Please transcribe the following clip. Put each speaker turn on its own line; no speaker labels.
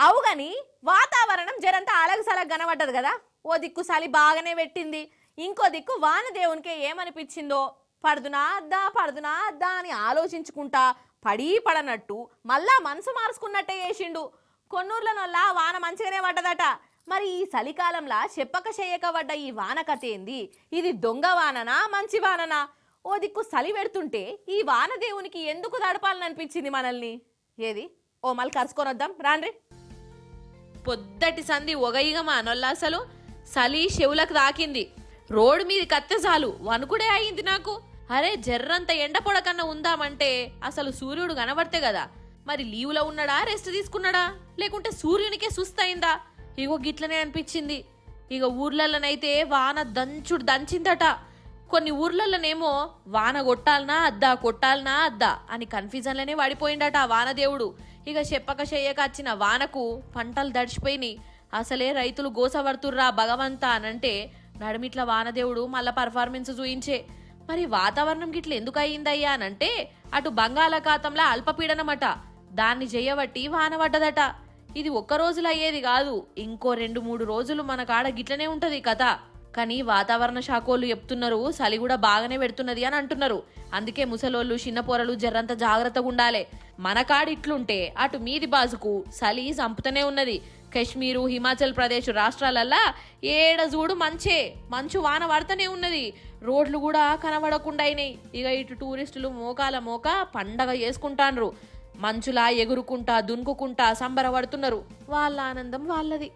అవుగని వాతావరణం జరంతా అలగసలగ కనబడ్డది కదా. ఓ దిక్కు చలి బాగానే పెట్టింది, ఇంకో దిక్కు వాన దేవునికే ఏమనిపించిందో పడుదునా అద్దా అని ఆలోచించుకుంటా పడి పడనట్టు మళ్ళా మనసు మార్చుకున్నట్టే చేసిండు. కొన్నూర్లనొల్లా వాన మంచిగానే పడ్డదట. మరి ఈ చలికాలంలా చెప్పక చెయ్యక పడ్డ ఈ వాన కథ ఏంది? ఇది దొంగ వాననా మంచి వాననా? ఓ దిక్కు చలి పెడుతుంటే ఈ వాన దేవునికి ఎందుకు దడపాలని అనిపించింది మనల్ని? ఏది ఓ మళ్ళీ కరుచుకొని వద్దాం రాండ్రి. పొద్దటి సంధి ఒగయిగా మా నొల్లాసలు చలి చెవులకు తాకింది. రోడ్డు మీది కత్తె చాలు వణుకుడే అయింది నాకు. అరే జర్రంత ఎండ పొడకన్నా ఉందామంటే అసలు సూర్యుడు కనబడితే కదా. మరి లీవులో ఉన్నాడా, రెస్ట్ తీసుకున్నాడా, లేకుంటే సూర్యునికే సుస్తయిందా? ఇగో గిట్లనే అనిపించింది. ఇక ఊర్లలోనైతే వాన దంచిందట. కొన్ని ఊర్లలోనేమో వాన కొట్టాలనా అద్దా అని కన్ఫ్యూజన్లోనే పడిపోయిందట ఆ వానదేవుడు. ఇక చెప్పక చెయ్యక వచ్చిన వానకు పంటలు దడిచిపోయినాయి. అసలే రైతులు గోసపడుతుర్రా భగవంతా అనంటే నడుమిట్ల వానదేవుడు మళ్ళా పర్ఫార్మెన్స్ చూయించే. మరి వాతావరణం గిట్ల ఎందుకు అయ్యిందయ్యా అనంటే అటు బంగాళాఖాతంలో అల్పపీడనమట, దాన్ని చెయ్యబట్టి వాన పడ్డదట. ఇది ఒక్క రోజులు అయ్యేది కాదు, ఇంకో 2-3 రోజులు మన కాడ గిట్లనే ఉంటది కథ. కానీ వాతావరణ శాఖోళ్ళు చెప్తున్నారు చలి కూడా బాగానే పెడుతున్నది అని అంటున్నారు. అందుకే ముసలోళ్ళు చిన్నపోరలు జర్రంత జాగ్రత్తగా ఉండాలి. మన కాడు ఇట్లుంటే అటు మీది బాజుకు చలి చంపుతూనే ఉన్నది. కశ్మీరు, హిమాచల్ ప్రదేశ్ రాష్ట్రాలల్లా ఏడ చూడు మంచు వాన పడుతూనే ఉన్నది. రోడ్లు కూడా కనబడకుండా అయినాయి. ఇక ఇటు టూరిస్టులు మోకాల పండగ చేసుకుంటాండ్రు. మంచులా ఎగురుకుంటా దునుకుకుంటా సంబరపడుతున్నారు. వాళ్ళ ఆనందం వాళ్ళది.